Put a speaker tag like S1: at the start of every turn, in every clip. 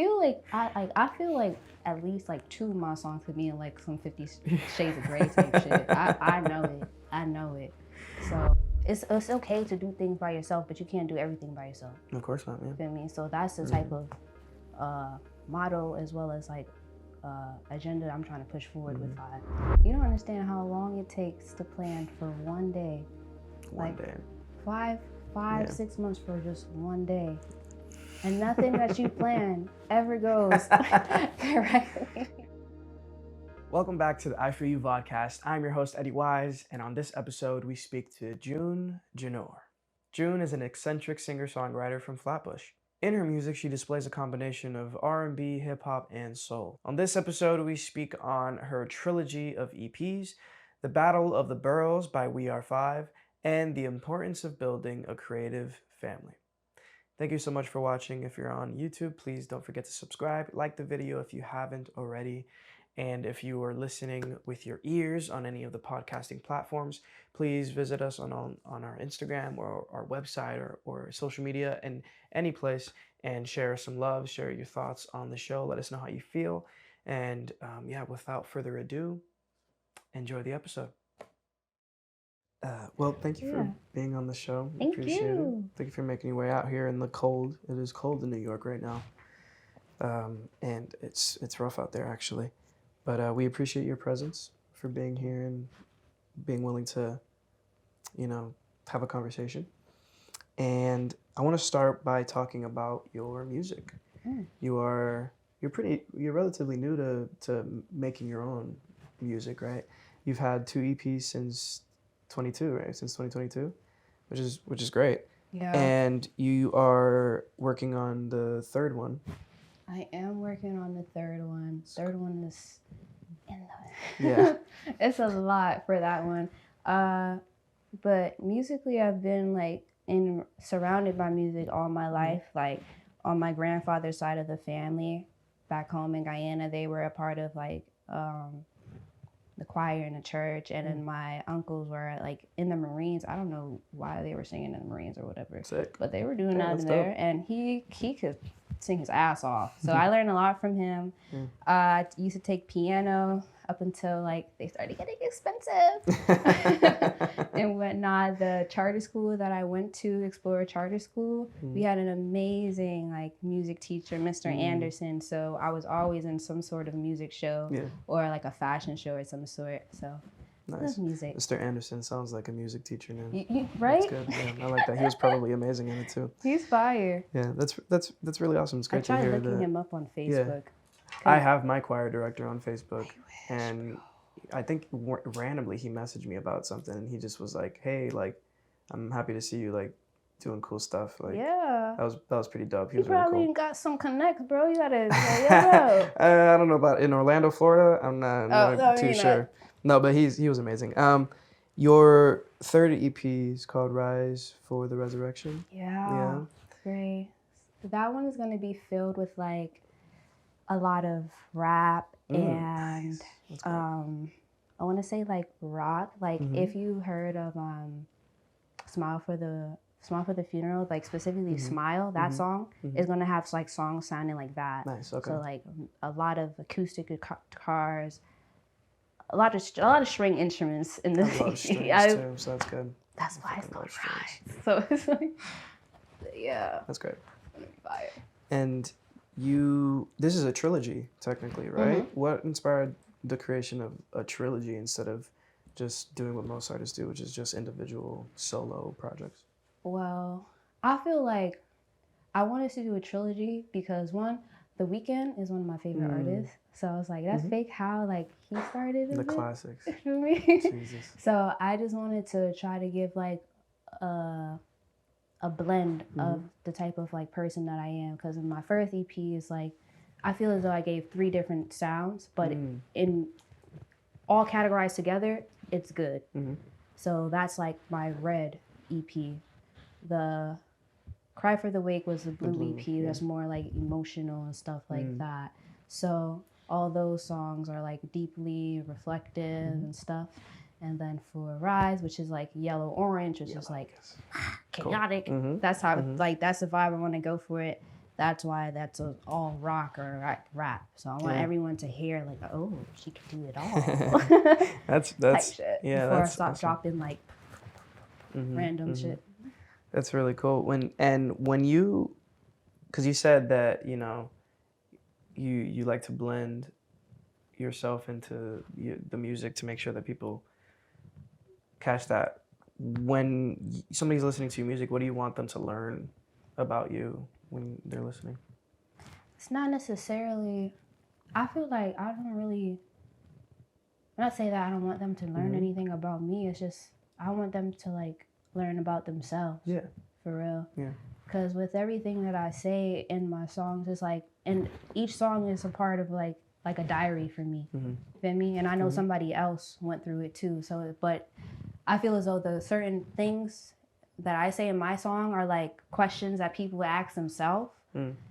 S1: feel like I feel like at least like 2 of my songs could be in like some 50 Shades of Grey type shit. I know it. I know it. So it's okay to do things by yourself, but you can't do everything by yourself.
S2: Of course not, yeah.
S1: Feel me? So that's the type of motto as well as like agenda I'm trying to push forward with Five. You don't understand how long it takes to plan for one day.
S2: One day.
S1: 6 months for just one day. And nothing that you plan ever goes correctly.
S2: Welcome back to the I4U Vodcast. I'm your host, Eddie Wise, and on this episode, we speak to June JuNor. June is an eccentric singer-songwriter from Flatbush. In her music, she displays a combination of R&B, hip-hop, and soul. On this episode, we speak on her trilogy of EPs, The Battle of the Boroughs by We Are Five, and the importance of building a creative family. Thank you so much for watching. If you're on YouTube, please don't forget to subscribe, like the video if you haven't already. And if you are listening with your ears on any of the podcasting platforms, please visit us on our Instagram or our website or social media and any place and share some love, share your thoughts on the show. Let us know how you feel. And without further ado, enjoy the episode. Well, thank you for being on the show.
S1: Thank
S2: Appreciate
S1: you.
S2: it. Thank you for making your way out here in the cold. It is cold in New York right now. And it's rough out there, actually. But we appreciate your presence, for being here and being willing to, have a conversation. And I want to start by talking about your music. You're relatively new to making your own music, right? You've had 2 EPs since 22, right? Since 2022, which is great.
S1: Yeah.
S2: And you are working on the 3rd one.
S1: I am working on the 3rd one. 3rd one is it's a lot for that one. But musically, I've been surrounded by music all my life. Like on my grandfather's side of the family, back home in Guyana, they were a part of the choir in the church, and then my uncles were in the Marines. I don't know why they were singing in the Marines or whatever.
S2: Sick.
S1: But they were doing that in there, and he could sing his ass off. So I learned a lot from him. I used to take piano up until they started getting expensive and whatnot. The charter school that I went to, Explorer Charter School, we had an amazing music teacher, Mr. Anderson. So I was always in some sort of music show or a fashion show or some sort. So
S2: nice.
S1: I love music.
S2: Mr. Anderson sounds like a music teacher name.
S1: Right?
S2: That's good. Yeah, I like that. He was probably amazing in it too.
S1: He's fire.
S2: Yeah, that's really awesome. It's great to hear that.
S1: I tried looking him up on Facebook.
S2: I have my choir director on Facebook, and I think randomly he messaged me about something, and he just was like, "Hey, I'm happy to see you doing cool stuff."
S1: Yeah.
S2: That was pretty dope. He
S1: You
S2: was really
S1: probably
S2: cool.
S1: got some connects, bro. You gotta yo.
S2: I don't know about in Orlando, Florida. I'm not too sure. No, but he was amazing. Your 3rd EP is called Rise for the Resurrection.
S1: Yeah. Great. That one is gonna be filled with a lot of rap and
S2: nice.
S1: I want to say rock. If you heard of Smile for the Funeral, specifically Smile, that song is gonna have songs sounding like that.
S2: Nice. Okay.
S1: So a lot of acoustic guitars, a lot of string instruments in the.
S2: I love strings too, so that's good.
S1: That's why it's called Rise. So it's yeah.
S2: That's great.
S1: Fire.
S2: And this is a trilogy technically, right? What inspired the creation of a trilogy instead of just doing what most artists do, which is just individual solo projects?
S1: Well, I feel like I wanted to do a trilogy because one, The Weeknd is one of my favorite artists. So I was like, that's fake how he started
S2: the classics.
S1: For me.
S2: Jesus.
S1: So I just wanted to try to give a blend of the type of person that I am, because in my first EP is I feel as though I gave 3 different sounds, but in all categorized together, it's good. So that's my red EP. The Cry for the Wake was the blue EP. That's more emotional and stuff like that. So all those songs are deeply reflective and stuff. And then for Rise, which is yellow orange, which is chaotic. Cool. That's how that's the vibe I want to go for it. that's why that's all rock or rap. So I want everyone to hear like, oh, she can do it all.
S2: That's
S1: type shit
S2: yeah.
S1: before I
S2: That's
S1: stop
S2: awesome.
S1: dropping like random shit.
S2: That's really cool. When you, because you said that you like to blend yourself into the music to make sure that people catch that. When somebody's listening to your music, what do you want them to learn about you when they're listening?
S1: It's not necessarily, I feel like I don't really, when I say that I don't want them to learn anything about me, it's just I want them to like learn about themselves.
S2: Yeah.
S1: For real.
S2: Yeah.
S1: Because with everything that I say in my songs, it's like, and each song is a part of like a diary for me. Feel me? And I know somebody else went through it too. So, but I feel as though the certain things that I say in my song are like questions that people ask themselves,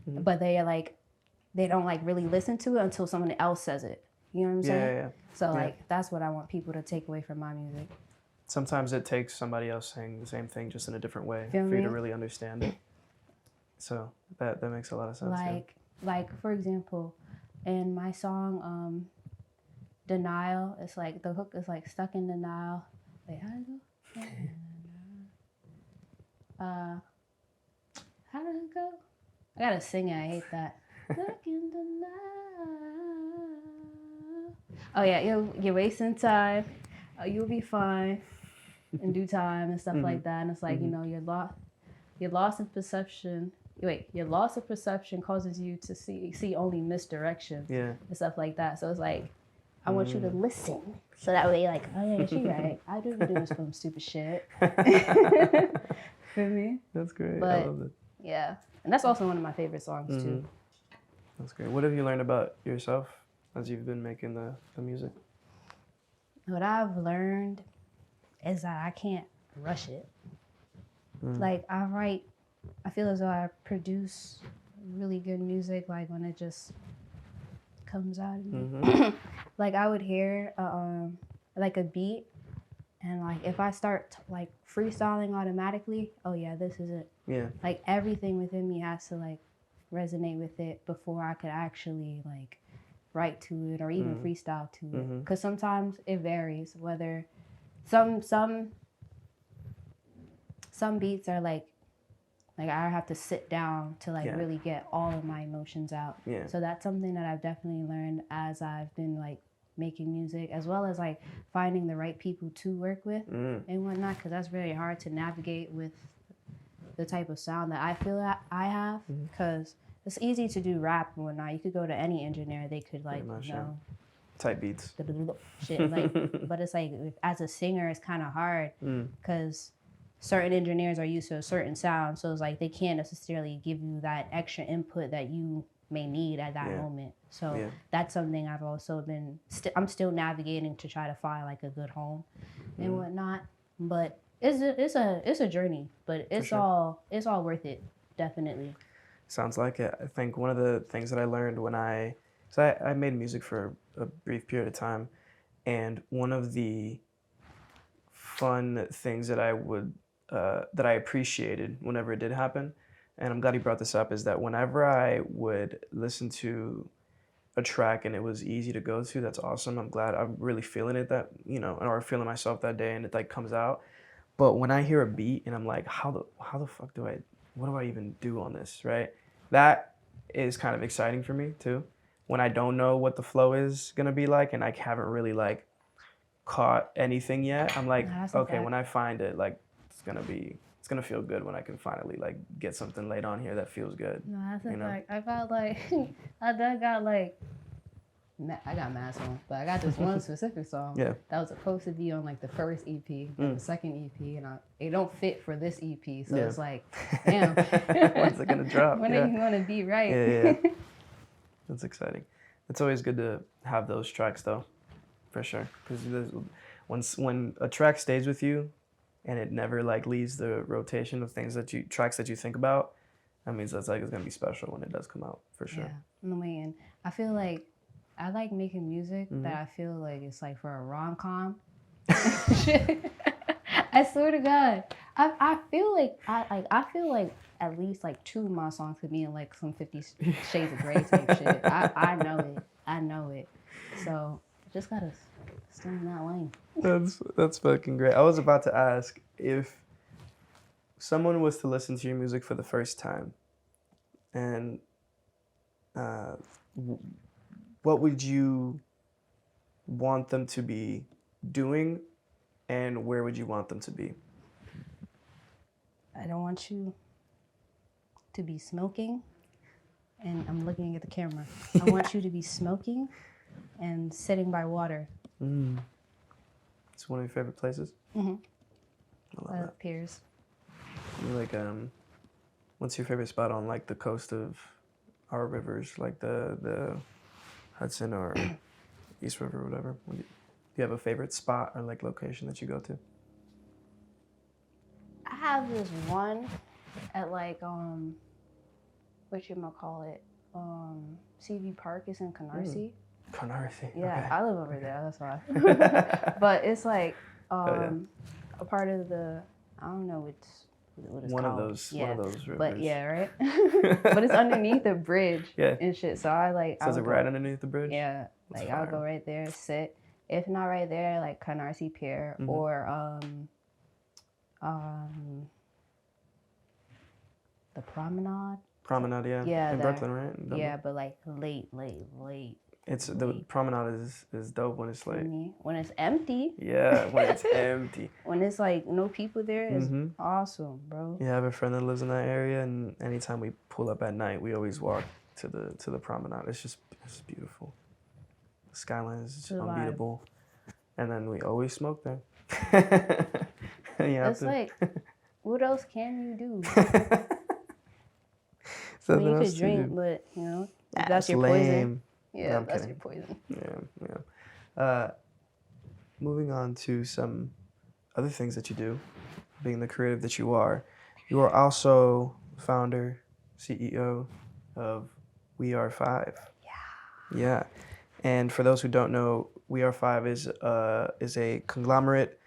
S1: but they don't like really listen to it until someone else says it. You know what I'm saying?
S2: Yeah.
S1: So like that's what I want people to take away from my music.
S2: Sometimes it takes somebody else saying the same thing just in a different way
S1: Feel
S2: for you
S1: me?
S2: to really understand it. So that makes a lot of sense.
S1: Like for example, in my song Denial, it's like the hook is like stuck in denial. Wait, how did it go? How did it go? I gotta sing it, I hate that. Stuck in denial. Oh yeah, you're wasting time. You'll be fine in due time and stuff like that. And it's like, you're lost in perception. Your loss of perception causes you to see only misdirection and stuff like that. So it's like, I want you to listen. So that way, like, oh yeah, she right. I do do some stupid shit. Feel me?
S2: That's great.
S1: But,
S2: I love it.
S1: Yeah. And that's also one of my favorite songs too.
S2: That's great. What have you learned about yourself as you've been making the music?
S1: What I've learned is that I can't rush it. Like I feel as though I produce really good music like when it just comes out of me. Like I would hear like a beat and like if I start like freestyling automatically, oh yeah, this is it.
S2: Yeah.
S1: Like everything within me has to like resonate with it before I could actually like write to it or even freestyle to it. Because sometimes it varies whether some beats are like I have to sit down to like really get all of my emotions out.
S2: Yeah.
S1: So that's something that I've definitely learned as I've been like making music, as well as like finding the right people to work with and whatnot, because that's very hard to navigate with the type of sound that I feel that I have, because it's easy to do rap and whatnot. You could go to any engineer, they could like,
S2: type beats.
S1: Shit, like, but it's like as a singer, it's kind of hard because certain engineers are used to a certain sound, so it's like they can't necessarily give you that extra input that you may need at that moment. So that's something I've also been. I'm still navigating to try to find like a good home and whatnot. But it's a journey, but it's all worth it, definitely.
S2: Sounds like it. I think one of the things that I learned when I made music for a brief period of time, and one of the fun things that I appreciated whenever it did happen, and I'm glad you brought this up, is that whenever I would listen to a track and it was easy to go to, that's awesome. I'm glad I'm really feeling it or feeling myself that day and it like comes out. But when I hear a beat and I'm like, how the fuck what do I even do on this, right? That is kind of exciting for me too. When I don't know what the flow is gonna be like and I haven't really like caught anything yet, I'm like, okay, when I find it, like it's gonna feel good when I can finally like get something laid on here that feels good.
S1: No, that's a fact. I got like I got mad songs, but I got this one specific song that was supposed to be on like the first EP and the second EP, and it don't fit for this EP, so it's like, damn.
S2: When's it gonna drop?
S1: When are you gonna be right?
S2: Yeah. That's exciting. It's always good to have those tracks though, for sure, because when a track stays with you and it never like leaves the rotation of tracks that you think about, that means that's like it's gonna be special when it does come out, for sure.
S1: Yeah, and I feel like I like making music that I feel like it's like for a rom-com. I swear to God, I feel like at least like 2 of my songs could be in like some 50 Shades of Grey type shit. I know it. I know it. So just gotta stay in that lane.
S2: That's fucking great. I was about to ask if someone was to listen to your music for the first time, and what would you want them to be doing, and where would you want them to be?
S1: I don't want you to be smoking, and I'm looking at the camera. I want you to be smoking and sitting by water.
S2: It's one of your favorite places?
S1: Mm-hmm.
S2: I love that.
S1: Piers.
S2: You like, what's your favorite spot on like the coast of our rivers, like the Hudson or East River or whatever? Do you have a favorite spot or like location that you go to?
S1: I have this one at like whatchamacallit, CV Park is in Canarsie.
S2: Canarsie.
S1: Yeah,
S2: Okay.
S1: I live over there, that's why. But it's like a part of the, I don't know what it's
S2: one
S1: called.
S2: One of those rivers.
S1: But yeah, right? But it's underneath a bridge and shit. So I like
S2: So is it right underneath the bridge?
S1: Yeah.
S2: That's
S1: like
S2: fire.
S1: I'll go right there, sit. If not right there, like Canarsie Pier or the Promenade.
S2: Promenade, yeah.
S1: Yeah,
S2: in Brooklyn, right? In
S1: yeah, but like late.
S2: It's the Promenade is dope when it's like
S1: when it's empty.
S2: Yeah, when it's empty.
S1: When it's like no people there, it's awesome, bro.
S2: Yeah, I have a friend that lives in that area, and anytime we pull up at night, we always walk to the Promenade. It's beautiful. The skyline is just unbeatable, and then we always smoke there.
S1: It's like, what else can you do?
S2: I
S1: mean, you could drink, but you know, that's your poison. Yeah, that's your poison.
S2: Yeah. Moving on to some other things that you do, being the creative that you are also founder, CEO of We Are Five. Yeah. And for those who don't know, We Are Five is a conglomerate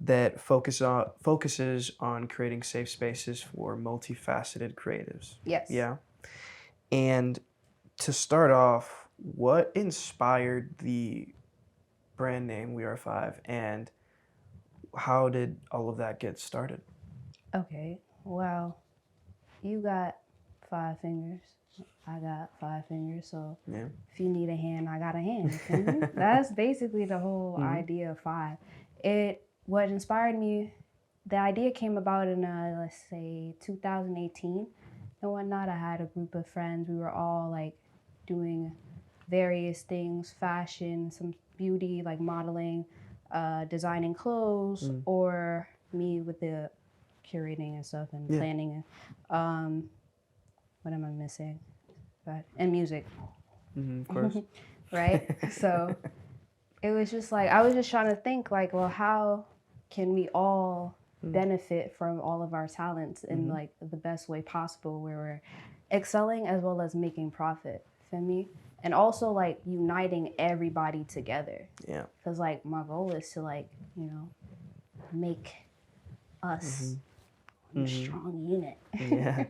S2: that focuses on creating safe spaces for multifaceted creatives.
S1: Yes.
S2: Yeah. And to start off, what inspired the brand name We Are Five, and how did all of that get started?
S1: Okay, well, you got 5 fingers. I got 5 fingers, so if you need a hand, I got a hand. That's basically the whole idea of 5. What inspired me, the idea came about in, let's say, 2018 and whatnot. I had a group of friends. We were all like doing various things, fashion, some beauty, like modeling, designing clothes, or me with the curating and stuff and planning. What am I missing? And music.
S2: Of course.
S1: Right? So it was just like, I was just trying to think like, well, how can we all benefit from all of our talents in like the best way possible, where we're excelling as well as making profit, feel me? And also like uniting everybody together. Yeah. Because like my goal is to like, you know, make us a strong unit. Yeah.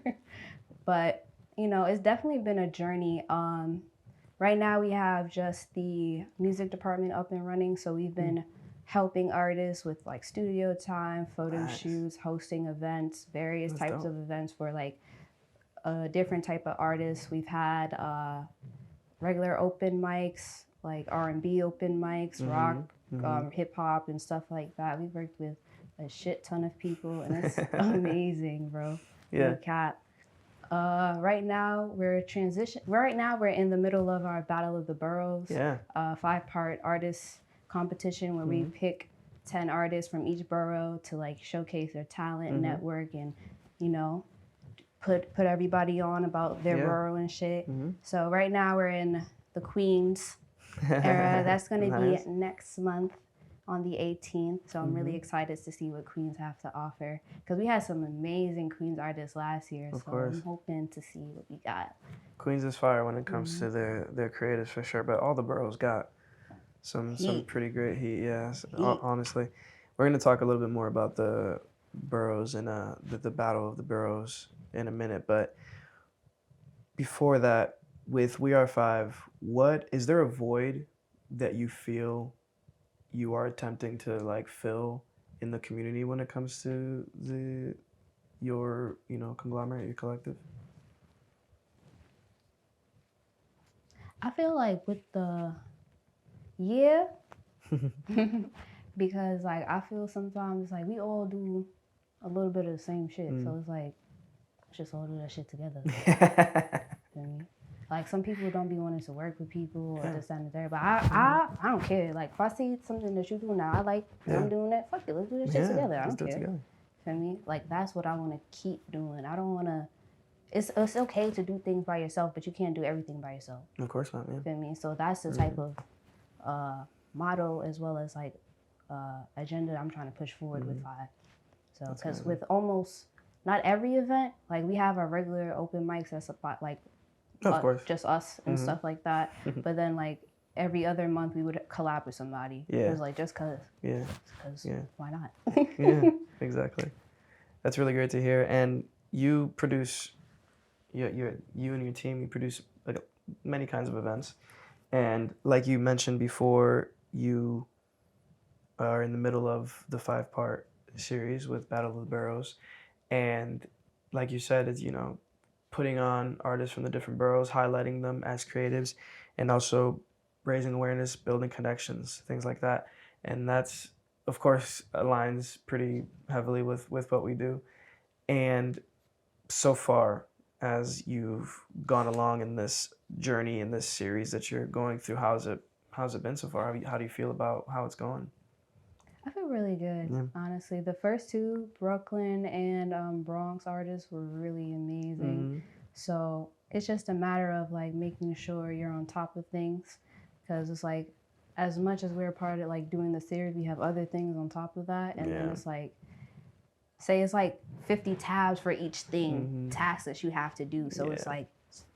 S1: But, you know, it's definitely been a journey. Right now we have just the music department up and running. So we've been helping artists with like studio time, photo shoots, hosting events, various types of events for like different type of artists. We've had regular open mics, like R&B open mics, rock, hip hop and stuff like that. We've worked with a shit ton of people and it's amazing, bro. Yeah. No cap. Right now we're in the middle of our Battle of the Boroughs. Yeah. 5-part artist competition where we pick 10 artists from each borough to like showcase their talent, network, and you know, put everybody on about their borough and shit. So right now we're in the Queens era. That's going to be next month on the 18th. So I'm really excited to see what Queens have to offer, because we had some amazing Queens artists last year. Of course. I'm hoping to see what we got.
S2: Queens is fire when it comes to their creatives for sure, but all the boroughs got some pretty great heat. Yeah, honestly. We're going to talk a little bit more about the boroughs and the Battle of the Boroughs in a minute. But before that, with We Are Five, what is there a void that you feel you are attempting to like fill in the community when it comes to your conglomerate, your collective?
S1: I feel like with the because like I feel sometimes like we all do a little bit of the same shit, so it's like let's just all do that shit together. You know what I mean? Like some people don't be wanting to work with people or this that, and the third, but I don't care. Like if I see something that you do now, I like I'm doing that. Fuck it, let's do this shit together. I don't care. You know what I mean? Like that's what I want to keep doing. I don't want to. It's okay to do things by yourself, but you can't do everything by yourself.
S2: Of course not, yeah.
S1: You know what I mean? So that's the type of motto as well as like agenda I'm trying to push forward with Five. So because with almost not every event, like we have our regular open mics that's about like
S2: of course.
S1: Just us and stuff like that. But then like every other month we would collab with somebody.
S2: Yeah.
S1: It was like just cause.
S2: Yeah.
S1: Because why not?
S2: Yeah, exactly. That's really great to hear. And you produce, you and your team, you produce like many kinds of events. And like you mentioned before, you are in the middle of the 5-part series with Battle of the Boroughs. And like you said, it's, putting on artists from the different boroughs, highlighting them as creatives, and also raising awareness, building connections, things like that. And that's, of course, aligns pretty heavily with what we do. And so far, as you've gone along in this journey, in this series that you're going through, how's it been so far? How do you feel about how it's going?
S1: I feel really good, honestly. The first two, Brooklyn and Bronx artists, were really amazing. So it's just a matter of like making sure you're on top of things, because it's like as much as we're part of like doing the series, we have other things on top of that, and then it's like say it's like 50 tabs for each thing, tasks that you have to do. So it's like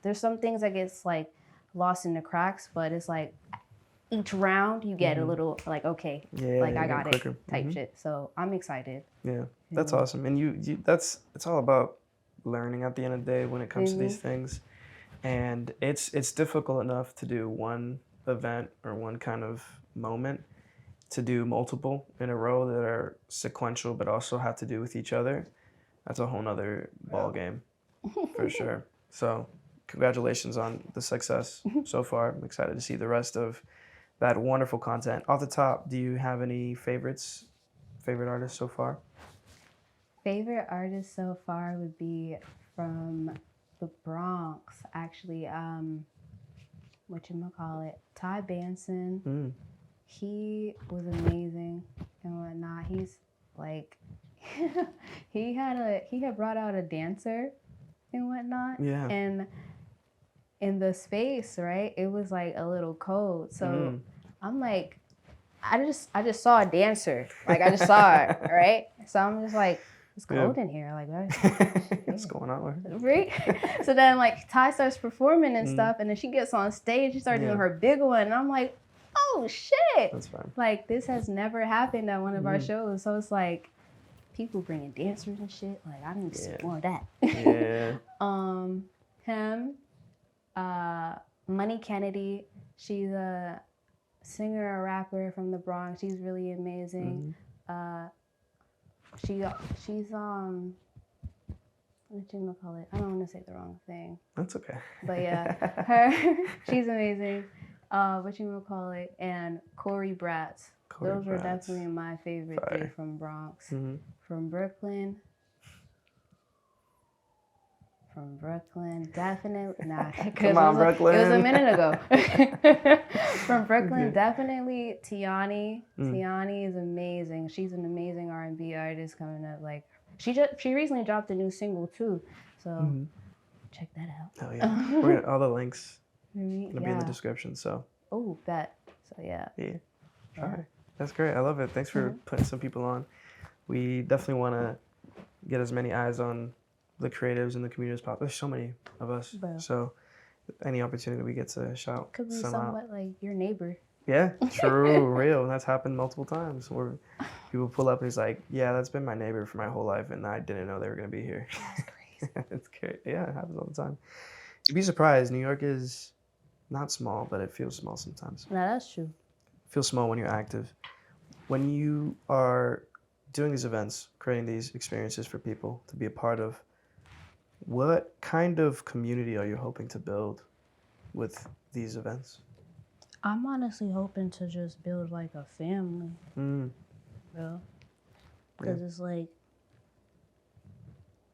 S1: there's some things that gets like lost in the cracks, but it's like each round you get a little like okay, like I got it type shit. So I'm excited.
S2: Yeah, that's awesome. And you it's all about learning at the end of the day when it comes to these things. And it's difficult enough to do one event or one kind of moment. To do multiple in a row that are sequential but also have to do with each other, that's a whole nother ball game for sure. So congratulations on the success so far. I'm excited to see the rest of that wonderful content. Off the top, do you have any favorite artists so far?
S1: Favorite artist so far would be from the Bronx, actually. Ty Banson. He was amazing and whatnot. He's like, he had brought out a dancer and whatnot. Yeah. And in the space, right, it was like a little cold. So I'm like, I just saw a dancer. Like I just saw it, right? So I'm just like, it's cold in here. Like,
S2: what's going on?
S1: Right? So then like Ty starts performing and stuff, and then she gets on stage. She starts doing her big one, and I'm like, oh shit!
S2: That's fine.
S1: Like this has never happened at one of our shows. So it's like people bringing dancers and shit. Like I need to see more of that. Him, Money Kennedy. She's a singer, a rapper from the Bronx. She's really amazing. She's what you call it? I don't want to say the wrong thing.
S2: That's okay.
S1: But yeah, she's amazing. And Corey Bratz. Those were definitely my favorite three from Bronx. From Brooklyn, definitely. Nah,
S2: come on, Brooklyn.
S1: It was a minute ago. From Brooklyn, definitely Tiani. Tiani is amazing. She's an amazing R&B artist coming up. Like she recently dropped a new single too. So check that out.
S2: Oh yeah, we're gonna all the links gonna be in the description. So.
S1: Oh, bet. So yeah.
S2: Yeah. All right. That's great. I love it. Thanks for putting some people on. We definitely want to get as many eyes on the creatives in the community as possible. There's so many of us. Bro. So any opportunity we get to shout
S1: could be
S2: some
S1: somewhat
S2: out.
S1: like your neighbor.
S2: Yeah, true, real. That's happened multiple times where people pull up and he's like, yeah, that's been my neighbor for my whole life and I didn't know they were going to be here.
S1: That's crazy. crazy.
S2: It's crazy. Yeah, it happens all the time. You'd be surprised. New York is not small, but it feels small sometimes.
S1: No, that's true.
S2: It feels small when you're active. When you are doing these events, creating these experiences for people to be a part of, what kind of community are you hoping to build with these events?
S1: I'm honestly hoping to just build like a family,
S2: Mm,
S1: bro. Because it's like,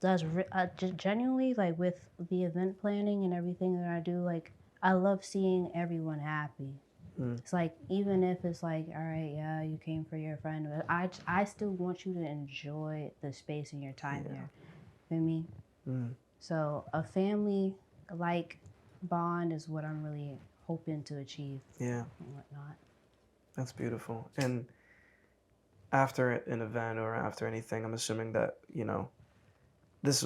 S1: just genuinely, like with the event planning and everything that I do, like I love seeing everyone happy. It's like, even if it's like, all right, yeah, you came for your friend, but I still want you to enjoy the space and your time here. Feel me? So a family like bond is what I'm really hoping to achieve.
S2: Yeah,
S1: And whatnot.
S2: that's beautiful. And after an event or after anything, I'm assuming that,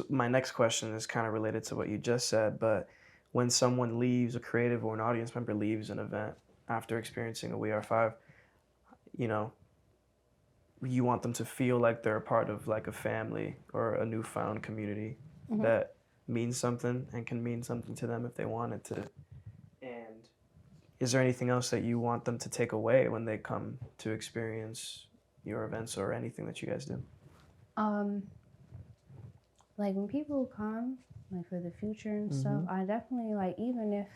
S2: my next question is kind of related to what you just said, but when someone leaves, a creative or an audience member leaves an event after experiencing a We Are Five, you know, you want them to feel like they're a part of like a family or a newfound community that means something and can mean something to them if they want it to. And is there anything else that you want them to take away when they come to experience your events or anything that you guys do?
S1: Like when people come, like for the future and stuff, I definitely like, even if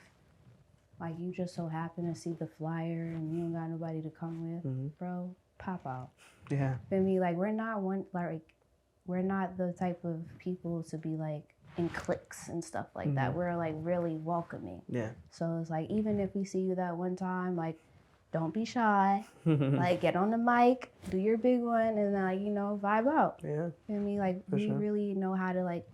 S1: like you just so happen to see the flyer and you don't got nobody to come with, bro, pop out.
S2: Yeah.
S1: Feel me? Like we're not the type of people to be like in cliques and stuff like that. We're like really welcoming.
S2: Yeah.
S1: So it's like, even if we see you that one time, like don't be shy. Like get on the mic, do your big one, and then like, vibe out.
S2: Yeah.
S1: Feel me? Like we really know how to like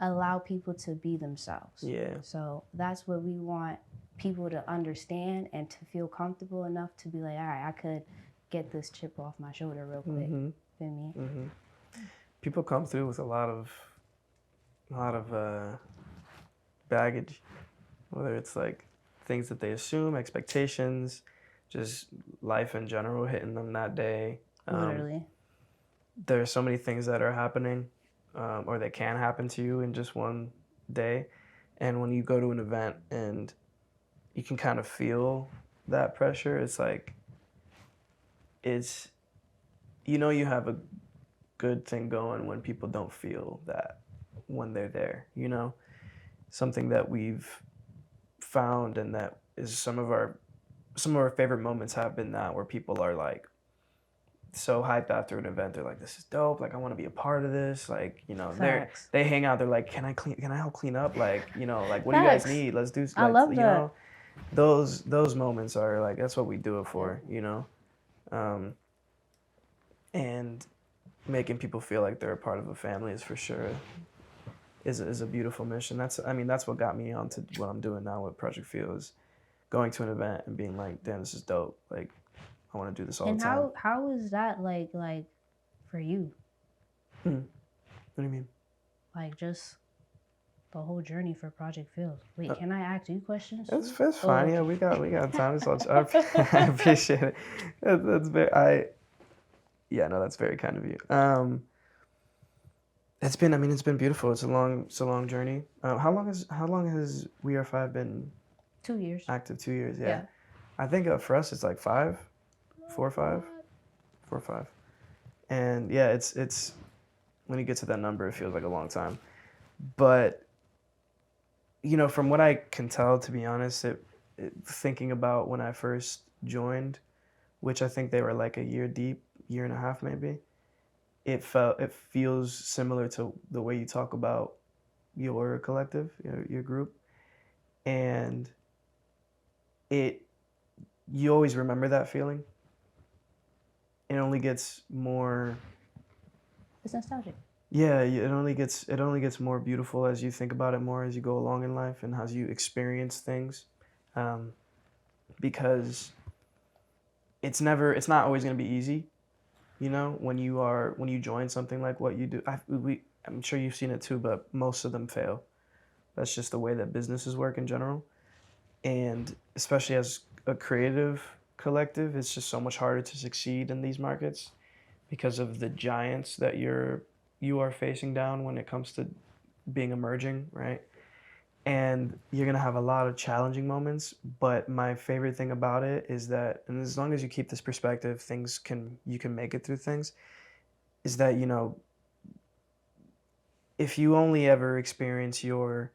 S1: allow people to be themselves.
S2: Yeah.
S1: So that's what we want people to understand and to feel comfortable enough to be like, all right, I could get this chip off my shoulder real quick. Feel me?
S2: People come through with a lot of baggage, whether it's like things that they assume, expectations, just life in general hitting them that day.
S1: Literally.
S2: There are so many things that are happening, or that can happen to you in just one day. And when you go to an event and you can kind of feel that pressure, it's like, you have a good thing going when people don't feel that when they're there, Something that we've found, and that is some of our favorite moments have been that, where people are like so hyped after an event. They're like, this is dope, like I want to be a part of this, like, they hang out, they're like, can I help clean up, like, like what do you guys need, let's do,
S1: I love that.
S2: Those moments are like, that's what we do it for, and making people feel like they're a part of a family is for sure is a beautiful mission. That's what got me onto what I'm doing now with Project Feel, is going to an event and being like, damn, this is dope, like I want to do this all the time.
S1: And how is that like for you?
S2: What do you mean?
S1: Like just the whole journey for Project Field. Wait, can I ask you questions?
S2: That's fine. Yeah, we got time. I appreciate it. That's very that's very kind of you. It's been beautiful. It's a long journey. How long has We Are Five been
S1: 2 years.
S2: active? 2 years. Yeah. I think for us it's like 4 or 5. And yeah, it's when you get to that number, it feels like a long time. But from what I can tell, to be honest, thinking about when I first joined, which I think they were like a year deep, year and a half maybe, it feels similar to the way you talk about your collective, your group, and you always remember that feeling. It only gets more.
S1: It's nostalgic.
S2: Yeah, it only gets more beautiful as you think about it more as you go along in life and as you experience things, because it's not always going to be easy, when you join something like what you do. I'm sure you've seen it too, but most of them fail. That's just the way that businesses work in general, and especially as a creative collective, it's just so much harder to succeed in these markets because of the giants that you are facing down when it comes to being emerging, right? And you're gonna have a lot of challenging moments, but my favorite thing about it is that, and as long as you keep this perspective, you can make it through things, is that, you know, if you only ever experience your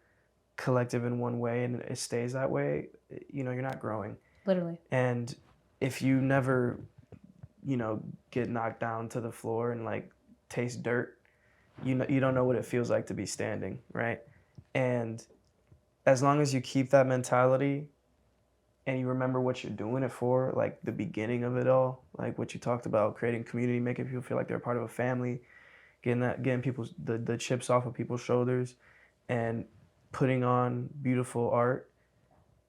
S2: collective in one way and it stays that way, you know, you're not growing.
S1: Literally.
S2: And if you never, you know, get knocked down to the floor and like taste dirt, you don't know what it feels like to be standing, right? And as long as you keep that mentality and you remember what you're doing it for, like the beginning of it all, like what you talked about, creating community, making people feel like they're part of a family, getting people's the chips off of people's shoulders, and putting on beautiful art.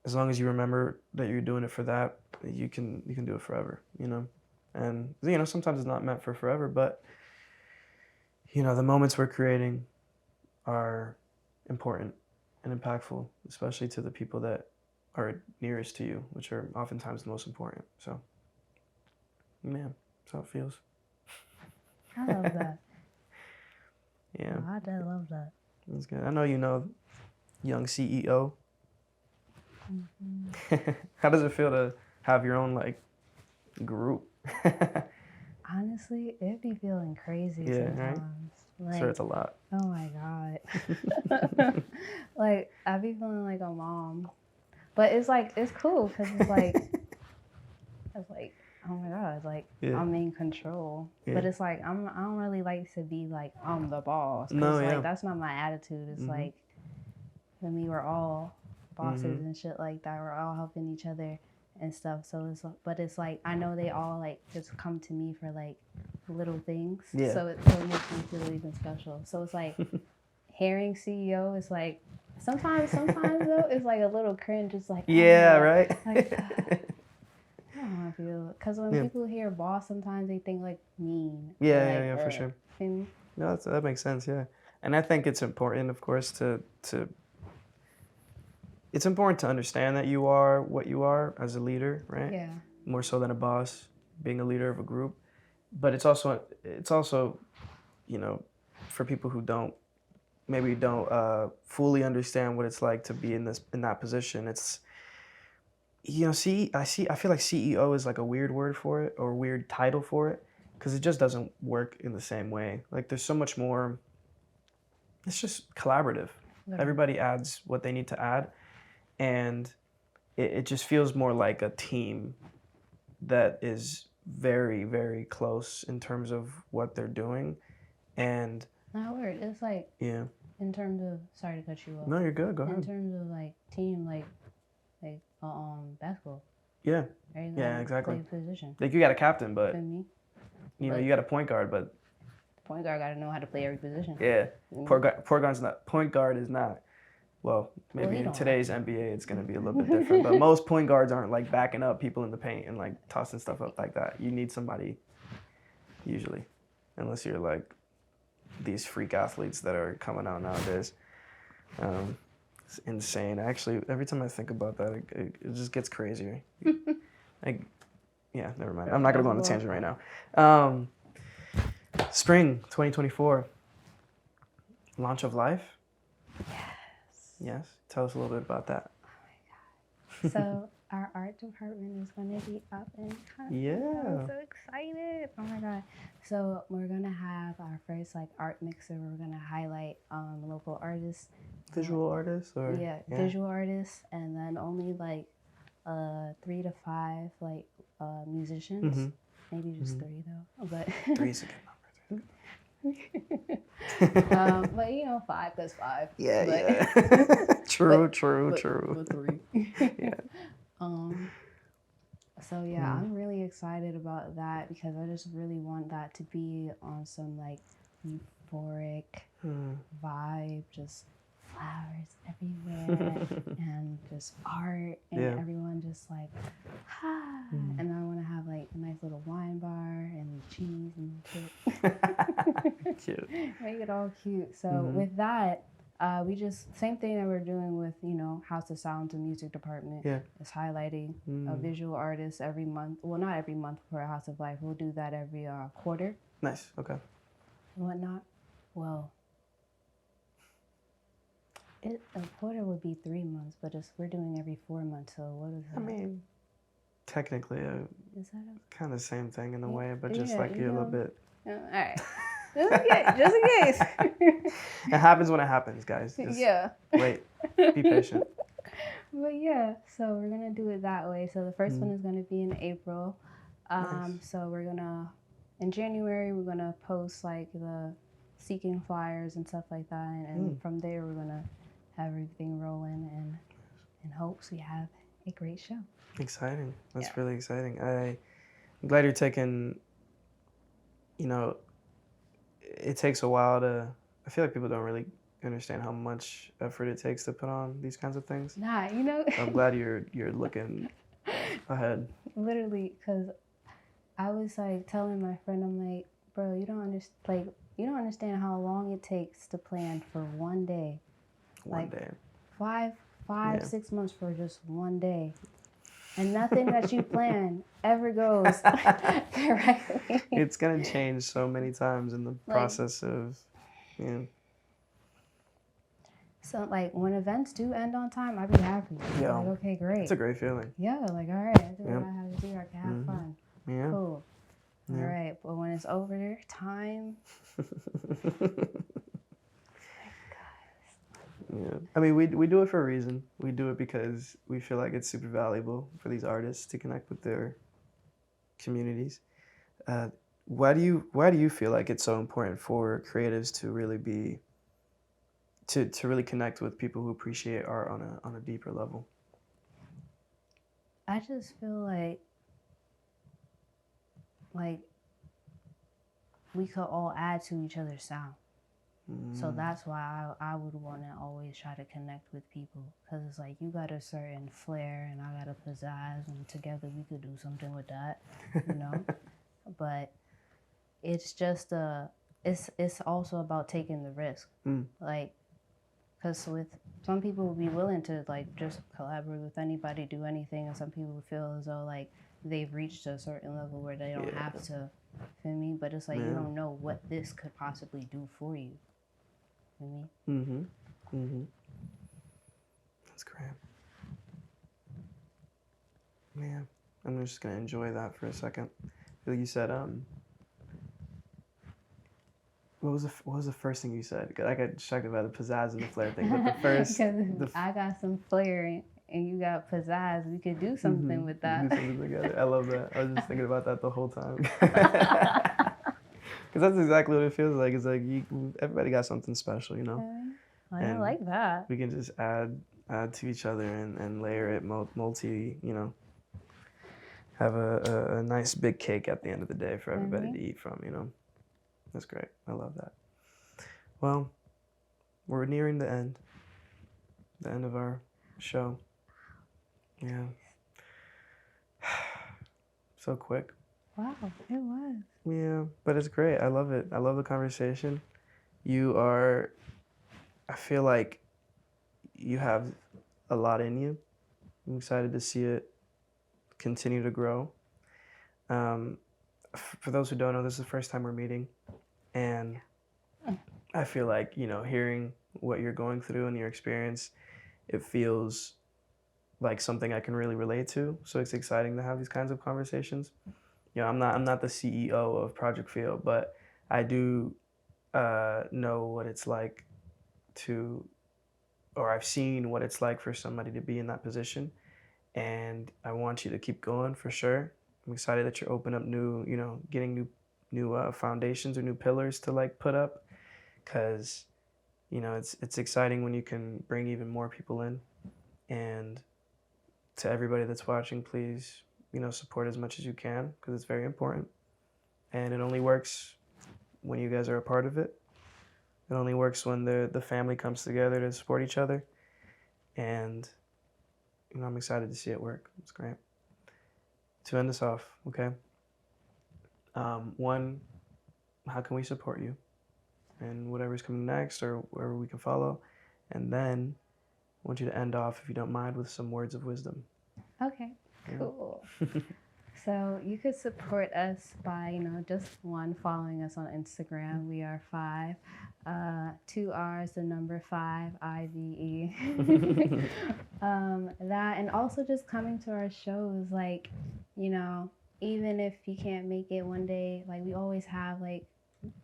S2: As long as you remember that you're doing it for that, you can do it forever, you know. And you know, sometimes it's not meant for forever, but you know, the moments we're creating are important and impactful, especially to the people that are nearest to you, which are oftentimes the most important. So, man, that's how it feels.
S1: I love that.
S2: Yeah.
S1: Oh, I do love that.
S2: That's good. I know you know young CEO.
S1: Mm-hmm.
S2: How does it feel to have your own like group?
S1: Honestly, it'd be feeling crazy
S2: Yeah,
S1: sometimes.
S2: right?
S1: Like,
S2: Sure, it's a lot.
S1: oh my God. Like, I be feeling like a mom. But it's like, it's cool because it's like, oh my God, it's like,
S2: Yeah.
S1: I'm in control.
S2: Yeah.
S1: But it's like, I don't really like to be like, I'm the boss. Cause
S2: No, yeah.
S1: like, that's not my attitude. It's like, for me, we're all bosses and shit like that. We're all helping each other and stuff. So it's like, I know they all like just come to me for like little things.
S2: Yeah.
S1: So it makes me feel even special. So it's like, hearing CEO is like, sometimes though, it's like a little cringe. It's like,
S2: yeah, right?
S1: Like, I don't want to feel, because when people hear boss, sometimes they think like mean.
S2: Yeah, for sure.
S1: And,
S2: No, that makes sense, yeah. And I think it's important, of course, it's important to understand that you are what you are as a leader, right?
S1: Yeah.
S2: More so than a boss, being a leader of a group. But it's also, you know, for people who maybe don't fully understand what it's like to be in that position. It's, you know, I feel like CEO is like a weird word for it, or a weird title for it, because it just doesn't work in the same way. Like there's so much more. It's just collaborative.
S1: Yeah.
S2: Everybody adds what they need to add, and it just feels more like a team that is very, very close in terms of what they're doing. And
S1: not weird. It's like,
S2: yeah.
S1: In terms of, sorry to cut you off.
S2: No, you're good. Go ahead.
S1: In terms of like team, like basketball.
S2: Yeah.
S1: Right?
S2: Yeah, exactly.
S1: Play position.
S2: Like you got a captain, but
S1: Me?
S2: you know, you got a point guard, but
S1: point guard got to know how to play every position.
S2: Yeah. Point guard is not. Well, maybe in today's NBA it's going to be a little bit different, but most point guards aren't like backing up people in the paint and like tossing stuff up like that. You need somebody, usually, unless you're like these freak athletes that are coming out nowadays. It's insane. Actually, every time I think about that, it just gets crazier. Yeah, never mind. I'm not going to go on a tangent right now. Spring 2024, launch of Life. Yes. Tell us a little bit about that.
S1: Oh my God. So our art department is going to be up and coming.
S2: Yeah.
S1: I'm so excited. Oh my God. So we're going to have our first like art mixer. We're going to highlight local artists.
S2: Visual artists? Or
S1: yeah, visual artists. And then only like 3 to 5 like musicians. Maybe just 3 though. But
S2: 3 is a good number.
S1: But you know, 5 plus 5.
S2: Yeah,
S1: but,
S2: yeah. True.
S1: But 3.
S2: Yeah.
S1: So yeah, I'm really excited about that because I just really want that to be on some like euphoric vibe, just flowers everywhere and just art and everyone just like and I want to have like a nice little wine bar and cheese and shit.
S2: Cute.
S1: Make it all cute. So with that, we just same thing that we're doing with, you know, House of Sounds and Music Department.
S2: Yeah.
S1: Is highlighting a visual artist every month. Well, not every month for a House of Life. We'll do that every quarter.
S2: Nice. Okay.
S1: And whatnot. Well, A quarter would be 3 months, but we're doing every 4 months. So what is that?
S2: I mean, technically,
S1: is that
S2: kind of the same thing in a way, but just
S1: yeah,
S2: like you're a little bit.
S1: All right. Just in case.
S2: It happens when it happens, guys. Just wait. Be patient.
S1: But yeah, so we're gonna do it that way. So the first one is gonna be in April.
S2: Nice.
S1: So we're gonna in January we're gonna post like the seeking flyers and stuff like that, and from there we're gonna have everything rolling and in hopes we have a great show.
S2: Exciting. That's really exciting. I'm glad you're taking. You know, it takes a while to. I feel like people don't really understand how much effort it takes to put on these kinds of things.
S1: Nah, you know.
S2: I'm glad you're looking ahead.
S1: Literally, because I was like telling my friend, I'm like, bro, you don't understand how long it takes to plan for one day.
S2: One day.
S1: 6 months for just one day. And nothing that you plan ever goes correctly.
S2: It's going to change so many times in the process of,
S1: So, like, when events do end on time, I'd be happy.
S2: Yeah.
S1: Like, okay, great.
S2: It's a great feeling.
S1: Yeah, like, all right, I did what I had to do. I can have fun.
S2: Yeah.
S1: Cool. All right, but when it's over, time.
S2: Yeah. I mean, we do it for a reason. We do it because we feel like it's super valuable for these artists to connect with their communities. Why do you feel like it's so important for creatives to really be to really connect with people who appreciate art on a deeper level?
S1: I just feel like we could all add to each other's sound. So that's why I would want to always try to connect with people, because it's like you got a certain flair and I got a pizzazz, and together we could do something with that, you know. But it's just it's also about taking the risk, like, because with some people will be willing to like just collaborate with anybody, do anything, and some people feel as though like they've reached a certain level where they don't have to. Feel me? But it's like you don't know what this could possibly do for you. Feel me?
S2: That's great. Man, I'm just gonna enjoy that for a second. Like you said, what was the first thing you said? I got distracted by the pizzazz and the flair thing. But the first,
S1: I got some flair and you got pizzazz. We could do something with that.
S2: Do something together. I love that. I was just thinking about that the whole time. Because that's exactly what it feels like. It's like everybody got something special, you know.
S1: I like that.
S2: We can just add to each other and layer it multi, you know. Have a nice big cake at the end of the day for everybody to eat from, you know. That's great. I love that. Well, we're nearing the end of our show. Yeah. So quick.
S1: Wow, it was.
S2: Yeah, but it's great. I love it. I love the conversation. I feel like you have a lot in you. I'm excited to see it continue to grow. For those who don't know, this is the first time we're meeting. And I feel like, you know, hearing what you're going through and your experience, it feels like something I can really relate to. So it's exciting to have these kinds of conversations. You know, I'm not the CEO of Project Field, but I do know what it's like I've seen what it's like for somebody to be in that position. And I want you to keep going for sure. I'm excited that you're opening up getting new foundations or new pillars to like put up, because you know it's exciting when you can bring even more people in. And to everybody that's watching, please, you know, support as much as you can, because it's very important. And it only works when you guys are a part of it. It only works when the family comes together to support each other. And you know, I'm excited to see it work. It's great. To end us off, okay? One, how can we support you? And whatever's coming next or wherever we can follow. And then I want you to end off, if you don't mind, with some words of wisdom.
S1: Okay, cool. So you could support us by, just one, following us on Instagram. We are 5, 2 R's, the number 5, IVE. That, and also just coming to our shows, like, even if you can't make it one day, like we always have like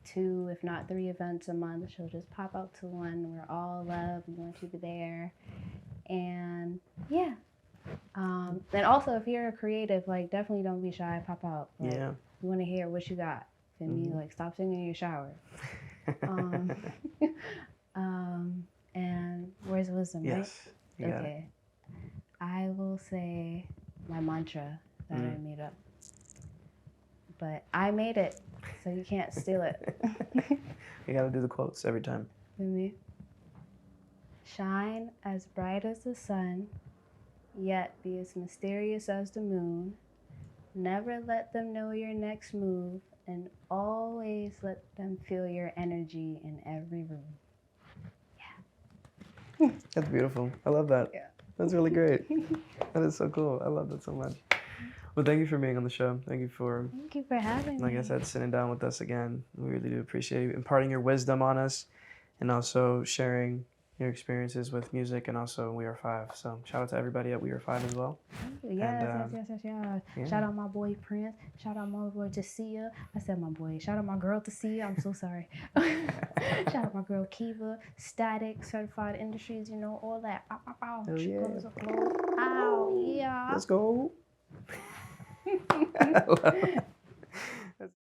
S1: 2, if not 3 events a month. So just pop out to one. We're all love. We want you to be there. And yeah. And also, if you're a creative, like, definitely don't be shy. Pop out. Like,
S2: Yeah.
S1: We want to hear what you got. Feel me? Like, stop singing in your shower. And where's wisdom, right?
S2: Yes.
S1: Okay. I will say my mantra that I made up. But I made it, so you can't steal it.
S2: You gotta do the quotes every time.
S1: Feel me? Shine as bright as the sun, yet be as mysterious as the moon. Never let them know your next move, and always let them feel your energy in every room. Yeah.
S2: That's beautiful. I love that.
S1: Yeah.
S2: That's really great. That is so cool. I love that so much. Well, thank you for being on the show. Thank you for
S1: having me.
S2: Like I said, sitting down with us again. We really do appreciate you imparting your wisdom on us and also sharing your experiences with music and also We Are 5. So shout out to everybody at We Are 5 as well.
S1: Yes.
S2: Yeah.
S1: Shout out my boy Prince. Shout out my boy Tasia. I said my boy. Shout out my girl Tasia. I'm so sorry. Shout out my girl Kiva. Static, Certified Industries, all that. Ow, ow, ow.
S2: Oh, yeah.
S1: Ow, yeah.
S2: Let's go.